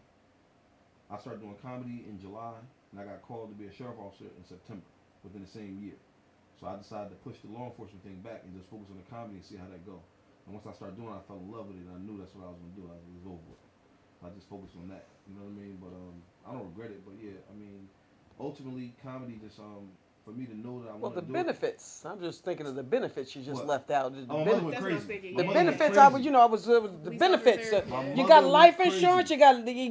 I started doing comedy in July, and I got called to be a sheriff officer in September within the same year. So I decided to push the law enforcement thing back and just focus on the comedy and see how that go. And once I started doing it, I fell in love with it, and I knew that's what I was going to do. I was like, it's over with. I just focused on that. You know what I mean? But I don't regret it. But yeah, I mean, ultimately, comedy just for me to know that I Well, want to the do benefits. I'm just thinking of the benefits you just What? left out. The, Oh, my ben- mother went That's what I was crazy. thinking. My the mother went benefits. crazy. I was the Police benefits. officer, My yeah. You mother got went life crazy. insurance. You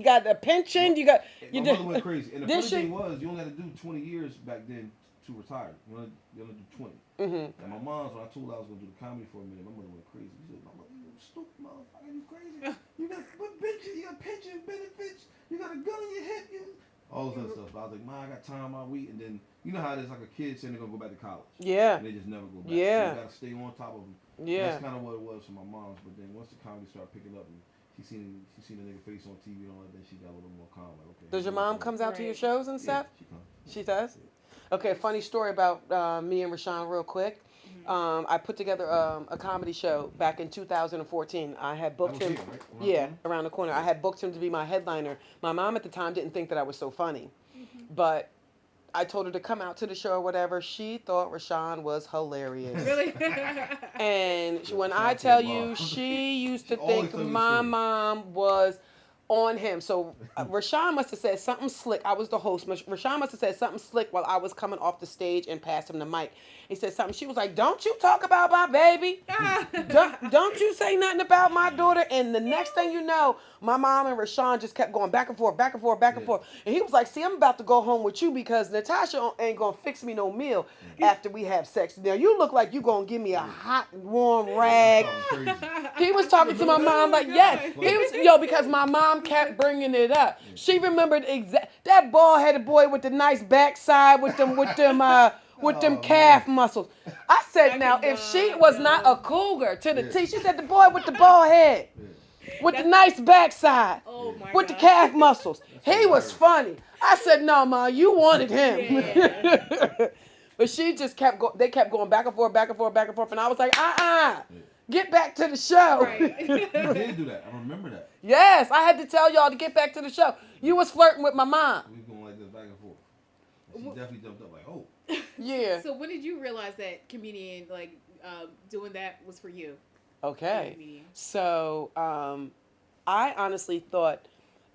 got a pension. You got My mother went crazy. And the Did funny she? thing was, you only had to do 20 years back then to retire. You only do 20. Mm-hmm. And my mom's, when I told her I was going to do the comedy for a minute, my mother went crazy. She said, "My mother, you stupid motherfucker, you crazy. You got what pension? You got pension benefits. You got a gun in your hip. All this other stuff." But I was like, "Ma, I got time, I wait." And then, you know how it is, like a kid saying they're going to go back to college. Yeah. And they just never go back. Yeah. So you got to stay on top of them. Yeah. That's kind of what it was for my mom's. But then once the comedy started picking up and she seen the nigga face on TV and all that, then she got a little more calm. Like, okay. Does your mom comes out to your Right. shows and Yeah, stuff? she comes. She does? Okay, funny story about me and Rashawn real quick. I put together a comedy show back in 2014. I had booked That him. was here, right? Yeah, around the corner. I had booked him to be my headliner. My mom at the time didn't think that I was so funny. But I told her to come out to the show or whatever. She thought Rashawn was hilarious. Really? And when Shout I out to tell your mom. you, she used to She always think tell me the my story. mom was on him. So Rashawn must have said something slick. I was the host. Rashawn must have said something slick while I was coming off the stage and passed him the mic. He said something. She was like, "Don't you talk about my baby. Don't you say nothing about my daughter." And the next thing you know, my mom and Rashawn just kept going back and forth, back and forth, back and forth. And he was like, "See, I'm about to go home with you because Natasha ain't going to fix me no meal after we have sex. Now, you look like you going to give me a hot, warm rag." Crazy. He was talking to my mom like, yes. He was, because my mom kept bringing it up. She remembered that bald-headed boy with the nice backside with them calf muscles. I said, now, if she was not a cougar to the T, she said the boy with the bald head, with the nice backside, Oh my with the God. calf muscles. He was funny. I said, no, Ma, you wanted him. Yeah. But she just they kept going back and forth, back and forth, back and forth, and I was like, Yeah. get back to the show. Right. You did do that. I remember that. Yes, I had to tell y'all to get back to the show. You was flirting with my mom. We was going like this back and forth. And she definitely jumped up like, oh. Yeah. So when did you realize that comedian, like, doing that was for you? Okay. Comedian? So I honestly thought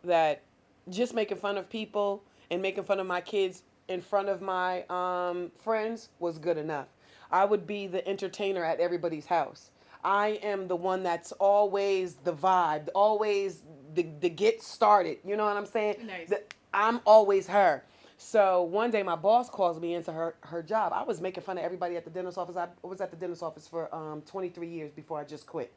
that just making fun of people and making fun of my kids in front of my friends was good enough. I would be the entertainer at everybody's house. I am the one that's always the vibe, always the get started. You know what I'm saying? Nice. I'm always her. So one day my boss calls me into her job. I was making fun of everybody at the dentist office. I was at the dentist office for 23 years before I just quit.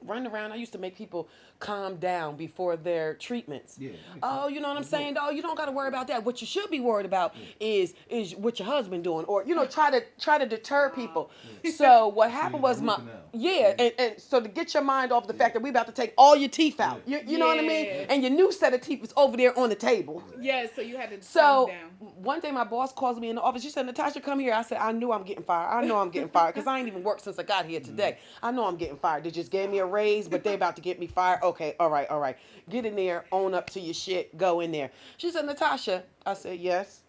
Running around, I used to make people calm down before their treatments. Yeah. Oh, you know what I'm saying? Oh, you don't got to worry about that. What you should be worried about is what your husband doing, or try to deter people. So what happened was and so to get your mind off the fact that we about to take all your teeth out. You know what I mean? Yeah. And your new set of teeth is over there on the table. Yes, so you had to calm So down. one day my boss calls me in the office. She said, Natasha, come here. I said, I knew I'm getting fired. I know I'm getting fired because I ain't even worked since I got here today. I know I'm getting fired. They just gave me a raise, but they about to get me fired. Okay, all right. Get in there, own up to your shit, go in there. She said, Natasha. I said, yes.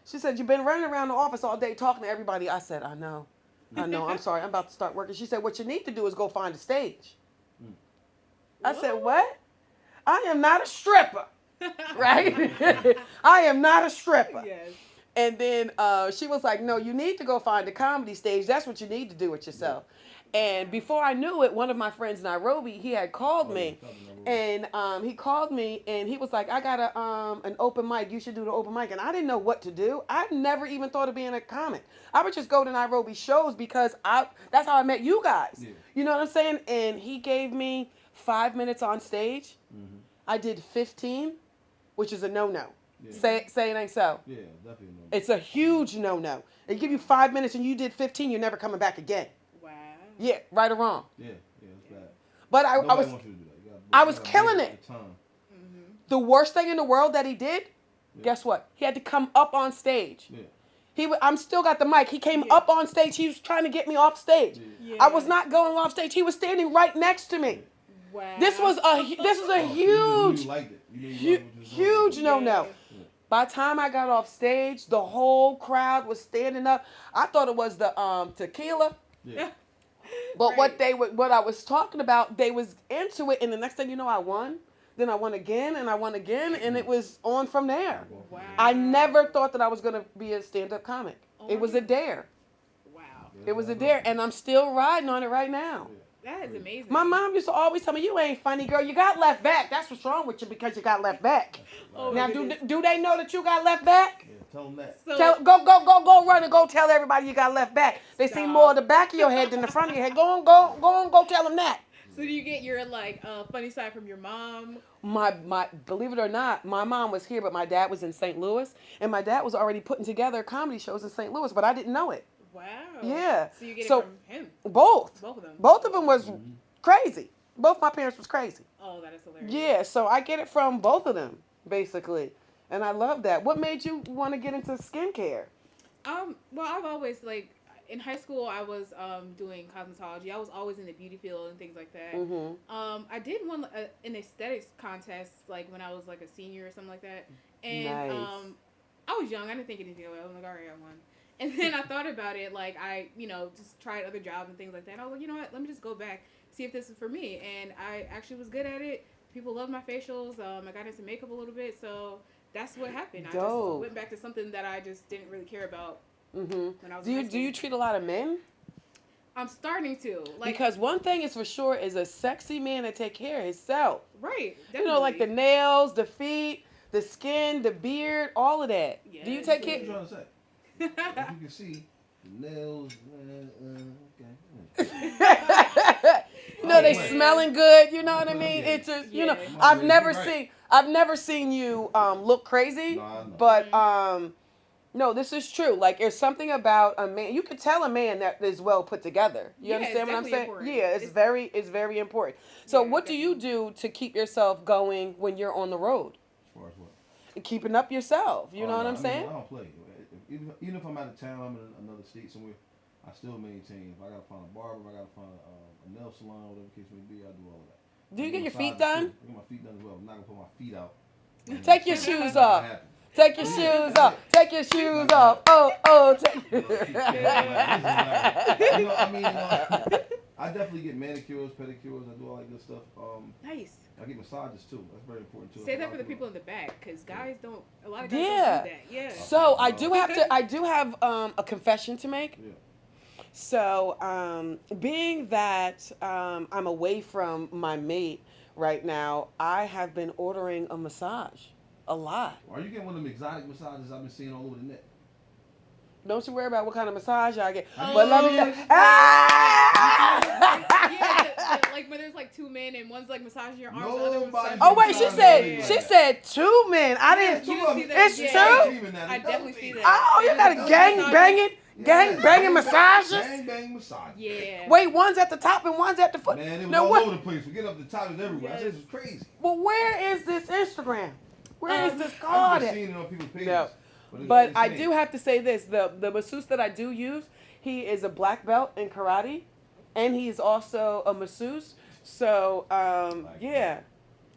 She said, you've been running around the office all day talking to everybody. I said, I know. I'm sorry. I'm about to start working. She said, what you need to do is go find a stage. I said, what? I am not a stripper. Right? I am not a stripper. Yes. And then she was like, no, you need to go find a comedy stage. That's what you need to do with yourself. And before I knew it, one of my friends in Nairobi, he had called me. And he called me and he was like, I got an open mic. You should do the open mic. And I didn't know what to do. I never even thought of being a comic. I would just go to Nairobi shows because that's how I met you guys. Yeah. You know what I'm saying? And he gave me 5 minutes on stage. I did 15, which is a no-no. Yeah. Say it ain't so. Yeah, definitely no. It's a huge no-no. They give you 5 minutes and you did 15, you're never coming back again. Wow. Yeah, right or wrong. Yeah, it's bad. But I Nobody was wants you to do that. I was killing it. The worst thing in the world that he did, guess what? He had to come up on stage. Yeah. I'm still got the mic. He came up on stage. He was trying to get me off stage. Yeah. I was not going off stage. He was standing right next to me. Wow. This was a huge, You liked it. You loved what you was doing. huge no-no. Yeah. By the time I got off stage, the whole crowd was standing up. I thought it was the tequila. Yeah. But Right. what I was talking about, they was into it, and the next thing you know, I won. Then I won again, and I won again, and it was on from there. Wow. I never thought that I was gonna be a stand-up comic. Oh It was a dare. Wow. It was a dare, and I'm still riding on it right now. That is amazing. My mom used to always tell me, "You ain't funny, girl. You got left back. That's what's wrong with you because you got left back." Oh, Now, my do goodness. they know that you got left back? Yeah, tell them that. So, Go run and go tell everybody you got left back. They see Stop. more of the back of your head than the front of your head. Go tell them that. so do you get your funny side from your mom? My believe it or not, my mom was here, but my dad was in St. Louis, and my dad was already putting together comedy shows in St. Louis, but I didn't know it. Wow. Yeah. So you get So- it from him. Both Both of them. both of them was crazy. Both my parents was crazy. Oh, that is hilarious. Yeah, so I get it from both of them basically, and I love that. What made you want to get into skincare? Well, I've always in high school I was doing cosmetology. I was always in the beauty field and things like that. I did an aesthetics contest when I was a senior or something like that. And Nice. I was young. I didn't think anything of it. I was like, all right, I won. And then I thought about it. I just tried other jobs and things like that. I was like, you know what? Let me just go back, see if this is for me. And I actually was good at it. People loved my facials. I got into makeup a little bit. So that's what happened. I just Dope. went back to something that I just didn't really care about when I was Do in you high do you school. treat a lot of men? I'm starting to. Because one thing is for sure is a sexy man that take care of himself. Right. Definitely. You know, like the nails, the feet, the skin, the beard, all of that. Yeah, Do you it's take What you care? trying to say? As you can see, the nails. Okay. They Yeah. smelling good. You know what I mean? Yeah. It's just Yeah. I've never Right. seen you look crazy, No, I know. but no, this is true. Like there's something about a man. You could tell a man that is well put together. You Yeah, understand it's what I'm definitely saying? important. Yeah, it's very important. So Yeah, what do you do to keep yourself going when you're on the road? As far as what? Keeping up yourself. You know what no, I'm saying? I don't play. even if I'm out of town, I'm in another state somewhere. I still maintain. If I gotta find a barber, if I gotta find a nail salon, whatever the case may be, I do all of that. Do you I get your feet massages, done? too. I get my feet done as well. I'm not gonna put my feet out. Take your shoes off. Take your shoes off. Take your shoes off. Take. I definitely get manicures, pedicures. I do all that good stuff. Nice. I get massages too. That's very important too. Say that for the people in the back, because guys don't. A lot of guys Yeah. don't do that. Yeah. So I do have a confession to make. Yeah. So being that I'm away from my mate right now, I have been ordering a massage a lot. Are you getting one of them exotic massages I've been seeing all over the net? Don't you worry about what kind of massage I get. Oh, But let me tell Yeah, like when there's like two men and one's like massaging your arms, the other one's Nobody- massaging Oh wait, your she said 2 men. I didn't. You see that? It's Yeah. two? I definitely see that. Oh, you got a gang banging massages. Gang bang massage. Yeah. Wait, one's at the top and one's at the foot. Man, it was Now all what? over the place. We get up the top and everywhere. I Yes. said this is crazy. Well, where is this Instagram? Where is this I've card been at? seeing it on people's pages. No. it's But I insane. do have to say this: the masseuse that I do use, he is a black belt in karate, and he's also a masseuse. So yeah,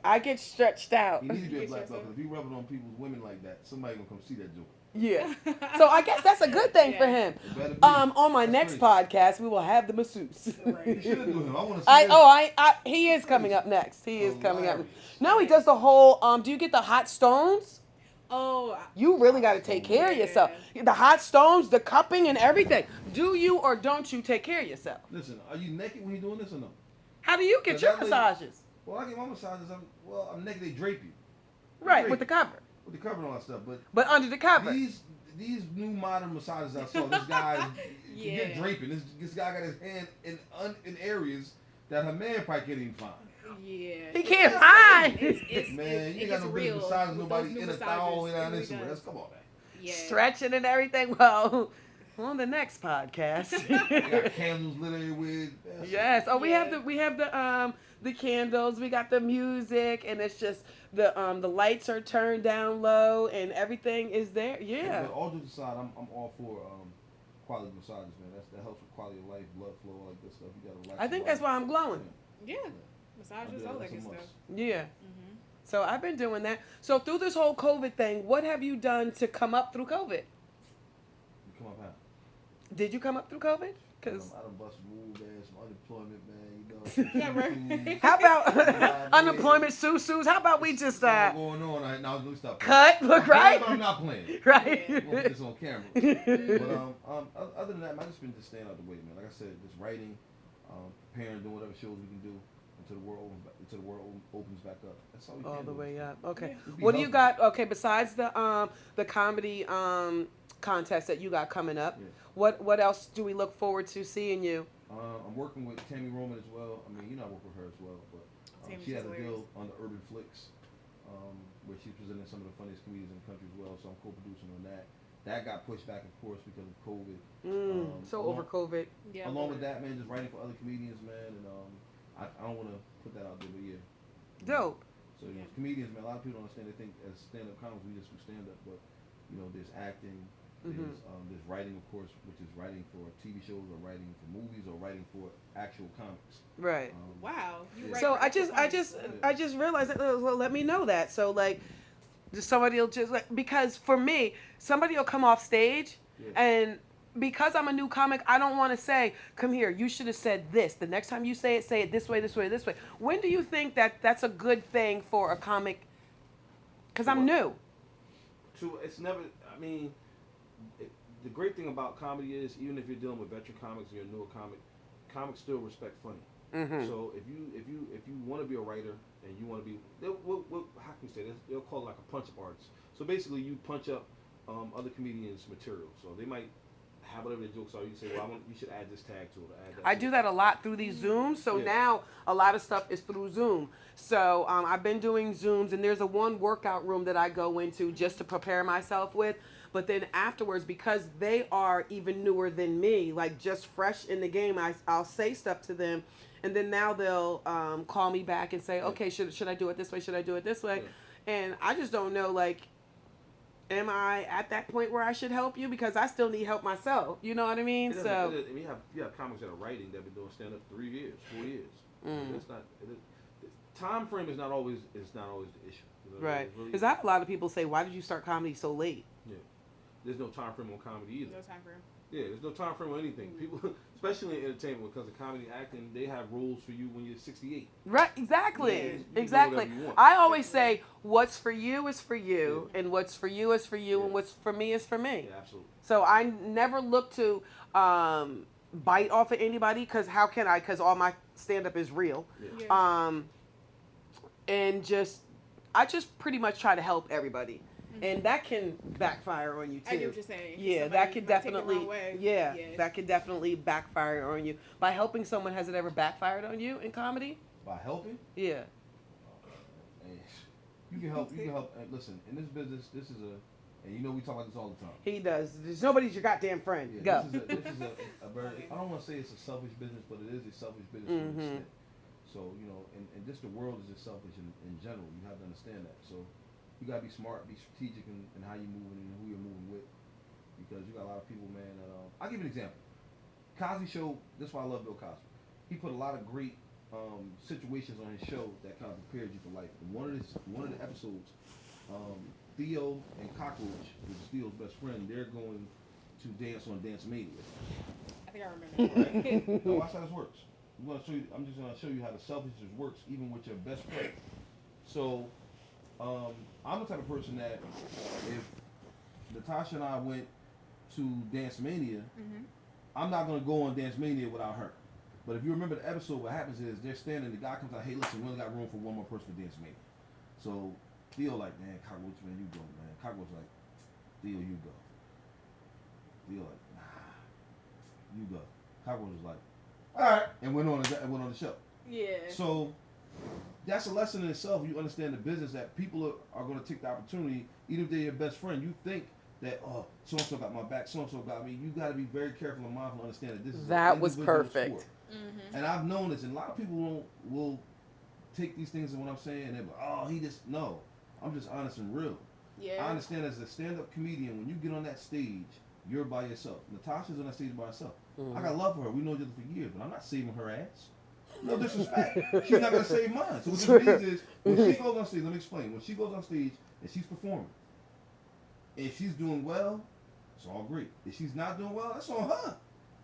I get stretched out. He needs to be a Get black belt. yourself- If he rubbing on people's women like that, somebody gonna come see that joke. Yeah. So I guess that's a good thing for him. It better be. On my That's next crazy. podcast, we will have the masseuse. You should do him. I want to see him. He is coming up next. He is coming up. Hilarious. No, he does the whole. Do you get the hot stones? Oh. You really got to take care of yourself. The hot stones, the cupping, and everything. Do you or don't you take care of yourself? Listen, are you naked when you're doing this or no? How do you get Cause your that way- massages? Well, I get my massages. I'm naked. They drape you. Right, Great. with the cover. With the cover and all that stuff. But under the cover. These new modern massages I saw, this guy Yeah. get draping. This guy got his hand in areas that her man probably can't even find. Yeah. He can't find. Man, you ain't it got gets no real business massaging with nobody those new in a massages. thigh all the way It down really this way. does. That's come on, man. Yeah. Stretching and everything. Well, on the next podcast. They got candles lit everywhere. Yes. Oh, we Yeah. have the candles. We got the music, and it's just the lights are turned down low, and everything is there. Yeah. But all jokes aside, I'm all for quality massages, man. That helps with quality of life, blood flow, all that good stuff. You gotta relax. I think that's why I'm glowing. Yeah. Massages, all that That's a good stuff. must. Yeah. Mm-hmm. So I've been doing that. So through this whole COVID thing, what have you done to come up through COVID? You come up high. Did you come up through COVID? Because I done bust rules, man. Some unemployment, man. You know. Yeah, right. how about unemployment, Susus? How about we just What's going on right now? Let me stop. cut? Look right, I'm not playing. right. I'm gonna put this on camera. But other than that, man, I just been just staying out the way, man. Like I said, just writing, preparing, doing whatever shows we can do until the world opens back up. That's all we can All the do. way up. Okay. Just be What do you healthy. got? Okay, besides the comedy contest that you got coming up, Yeah. what else do we look forward to seeing you? I'm working with Tammy Roman as well. I mean, I work with her as well, but Tammy's she has a hilarious. deal on the Urban Flicks, where she's presenting some of the funniest comedians in the country as well. So I'm co-producing on that. That got pushed back, of course, because of COVID. So over COVID. Yeah. Along with that, man, just writing for other comedians, man, and I don't want to put that out there, but yeah. Dope. So you know, comedians, man, a lot of people don't understand. They think as stand-up comics we just do stand-up, but there's acting, there's writing, of course, which is writing for TV shows or writing for movies or writing for actual comics. Right. Wow. You Yeah. write So for I just realized that. Well, let me know that. So like, just somebody will just like, because for me, somebody will come off stage Yeah. and because I'm a new comic, I don't want to say, come here, you should have said this. The next time you say it this way, this way, this way. When do you think that that's a good thing for a comic? Because I'm new. True, it's never. I mean, the great thing about comedy is even if you're dealing with veteran comics, you're a newer comic. Comics still respect funny. Mm-hmm. So if you want to be a writer and you want to be, how can you say this? They'll call it like a punch-up artist. So basically, you punch up other comedians' material. So they might have whatever their jokes are. You say, well, you should add this tag to it. Or add that I to do it. that a lot through these Zooms. So Yeah. now a lot of stuff is through Zoom. So I've been doing Zooms, and there's a one workout room that I go into just to prepare myself with. But then afterwards, because they are even newer than me, like just fresh in the game, I'll say stuff to them. And then now they'll call me back and say, okay, should I do it this way? Should I do it this way? Yeah. And I just don't know, like, am I at that point where I should help you? Because I still need help myself. You know what I mean? So I mean, you have comics that are writing that have been doing stand up 3 years, 4 years. That's not. Time frame is not always the issue. You know, right. really, Because I have a lot of people say, "Why did you start comedy so late?" Yeah. There's no time frame on comedy either. No time frame. Yeah, there's no time frame on anything. People, especially in entertainment, when it comes to comedy acting, they have rules for you when you're 68. Right, exactly. Yeah, you can do Exactly. whatever you want. I always say, what's for you is for you, and what's for you is for you, and what's for me is for me. Yeah, absolutely. So I never look to bite off of anybody, because how can I? Because all my stand-up is real. Yeah. And I just pretty much try to help everybody. And that can backfire on you too. I get what you're saying. Yeah, Somebody that could might take it the definitely. wrong way. Yeah, that could definitely backfire on you. By helping someone, has it ever backfired on you in comedy? By helping? Yeah. You can help. You can help. Listen, in this business, this is and you know we talk about this all the time. He does. Nobody's your goddamn friend. Yeah, Go. This is a very. I don't want to say it's a selfish business, but it is a selfish business to an extent. So and just the world is just selfish in general. You have to understand that. So you gotta be smart, be strategic in how you're moving and who you're moving with, because you got a lot of people, man. I'll give you an example. Cosby Show. This is why I love Bill Cosby. He put a lot of great situations on his show that kind of prepared you for life. And one of the episodes, Theo and Cockroach, which is Theo's best friend, they're going to dance on Dance Mania. I think I remember. Right? Now watch how this works. I'm just gonna show you how the selfishness works, even with your best friend. So, I'm the type of person that if Natasha and I went to Dance Mania, I'm not gonna go on Dance Mania without her. But if you remember the episode, what happens is they're standing. The guy comes out, hey, listen, we only got room for one more person for Dance Mania. So Theo like, man, Cockroach, man, you go, man. Cockroach like, Theo, you go. Theo like, nah, you go. Cockroach was like, all right, and went on the show. Yeah. So that's a lesson in itself. You understand the business that people are going to take the opportunity, even if they're your best friend. You think that, oh, so and so got my back, so and so got me. You got to be very careful and mindful and understand that this is that an was individual perfect. sport. And I've known this, and a lot of people will take these things and what I'm saying, and they're like, oh, he just no. I'm just honest and real. Yeah. I understand as a stand-up comedian, when you get on that stage, you're by yourself. Natasha's on that stage by herself. I got love for her. We know each other for years, but I'm not saving her ass. No disrespect. She's not gonna save mine. So what this means is, when she goes on stage, let me explain. When she goes on stage and she's performing, if she's doing well, it's all great. If she's not doing well, that's on her.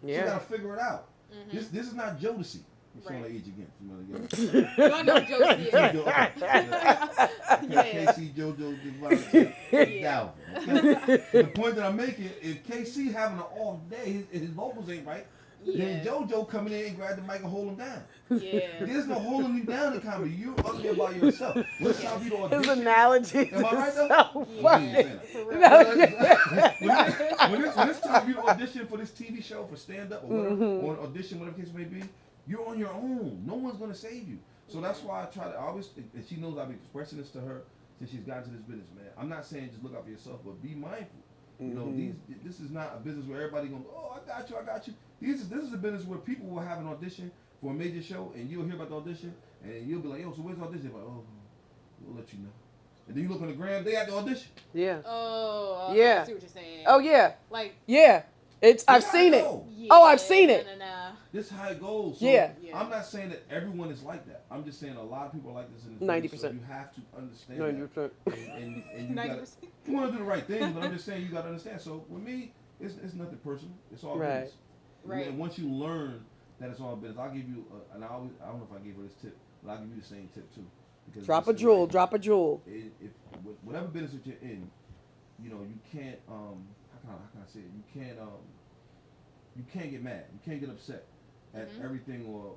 Yeah. She gotta figure it out. This is not Jodeci. I'm showing Right. my age again. No, no, Josie. KC, JoJo, Yeah. Dalvin. The point that I'm making, if KC having an off day, his vocals ain't right, then JoJo coming in and grab the mic and hold him down. Yeah. There's no holding you down in comedy. You're up there by yourself. What's time you to His audition? analogy Am I right is though? so Yeah. funny. For real. When it's time you to audition for this TV show, for stand-up or whatever, or audition, whatever the case may be, you're on your own. No one's going to save you. So that's why I try to always, and she knows I've been expressing this to her since she's gotten to this business, man. I'm not saying just look out for yourself, but be mindful. You know, this is not a business where everybody going, oh, I got you. This is a business where people will have an audition for a major show, and you'll hear about the audition, and you'll be like, yo, so where's the audition? Like, oh, we'll let you know. And then you look on the gram, they at the audition. Yeah. Oh, Yeah. I see what you're saying. Oh yeah. Like, Yeah. I've seen it. yeah, Oh, I've seen it. Nah. This is how it goes. So Yeah. I'm not saying that everyone is like that. I'm just saying a lot of people are like this in this 90%. business, so you have to understand 90%. that. And you gotta, you want to do the right thing, but I'm just saying you got to understand. So with me, it's nothing personal. It's all Right. business. Right. And once you learn that it's all business, I'll give you, and I don't know if I gave her this tip, but I'll give you the same tip too. Because Drop a listen, jewel. like, Drop a jewel. if whatever business that you're in, you know, you can't how can I say it? You can't get mad. You can't get upset at everything or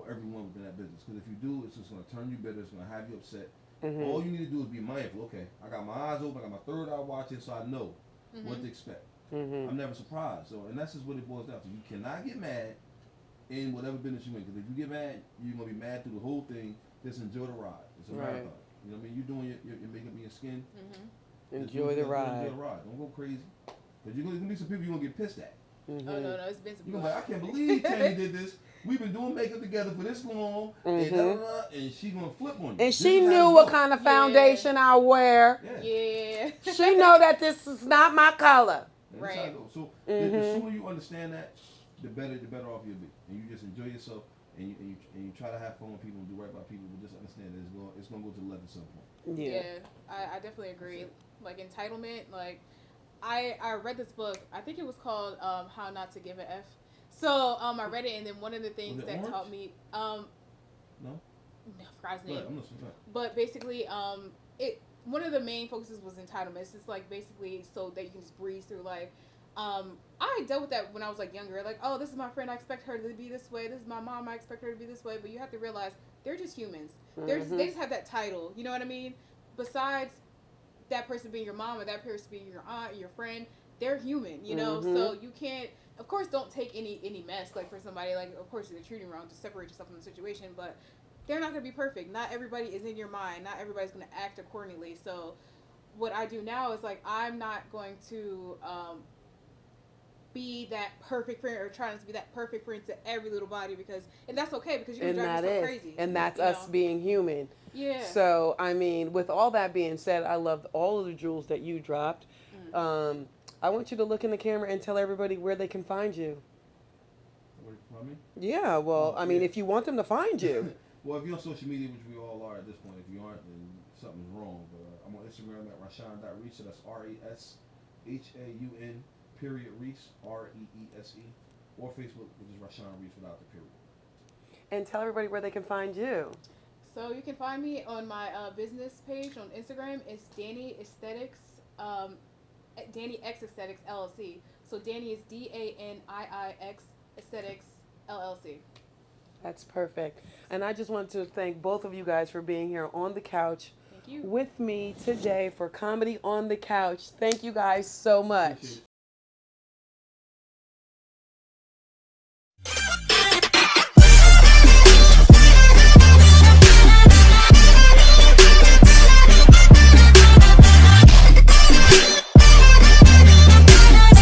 everyone within that business. Because if you do, it's just going to turn you bitter. It's going to have you upset. All you need to do is be mindful. Okay, I got my eyes open. I got my third eye watching, so I know what to expect. I'm never surprised. So, and that's just what it boils down to. You cannot get mad in whatever business you're in. Because if you get mad, you're going to be mad through the whole thing. Just enjoy the ride. It's a marathon. You know what I mean? You're doing your makeup in your skin. Enjoy the ride. Enjoy the ride. Don't go crazy. Because you're going to be some people you're going to get pissed at. Oh, no, it's been some You're going to be like, I can't believe Tammy did this. we've been doing makeup together for this long, and she's gonna flip on you. And This she is how knew it what goes. kind of foundation I wear. Yeah. She know that this is not my color. And that's how it Right. goes. So the sooner you understand that, the better off you'll be, and you just enjoy yourself, and you try to have fun with people and do right by people, but just understand that it's gonna go to the left at some point. Yeah. I definitely agree. Like entitlement, like I read this book. I think it was called How Not to Give an F. So I read it, and then one of the things that orange? taught me No. I forgot his name. Right, I'm listening. Right. But basically, it one of the main focuses was entitlement. It's just like basically so that you can just breeze through life. I dealt with that when I was like younger. Like, oh, this is my friend. I expect her to be this way. This is my mom. I expect her to be this way. But you have to realize they're just humans. They just have that title. You know what I mean? Besides that person being your mom or that person being your aunt or your friend, they're human. You know, so you can't. Of course, don't take any mess like for somebody. Like, of course, if they're treating wrong, to separate yourself from the situation. But they're not gonna be perfect. Not everybody is in your mind. Not everybody's gonna act accordingly. So what I do now is like I'm not going to be that perfect friend or trying to be that perfect friend to every little body and that's okay because you can drive yourself crazy. And that's you us know? being human. Yeah. So, I mean, with all that being said, I loved all of the jewels that you dropped. I want you to look in the camera and tell everybody where they can find you. What do you mean? Yeah, well, I mean, yeah. if you want them to find you. Well, if you're on social media, which we all are at this point, if you aren't, then something's wrong. But I'm on Instagram at Rashawn.Reese, so that's RASHAUN Reese, REESE, or Facebook, which is Rashawn Reese without the period. And tell everybody where they can find you. So you can find me on my business page on Instagram. It's Danny Aesthetics, Danny X Aesthetics LLC. So Danny is DANIIX Aesthetics LLC. That's perfect. And I just want to thank both of you guys for being here on the couch Thank you. with me today for Comedy on the Couch. Thank you guys so much. Appreciate it.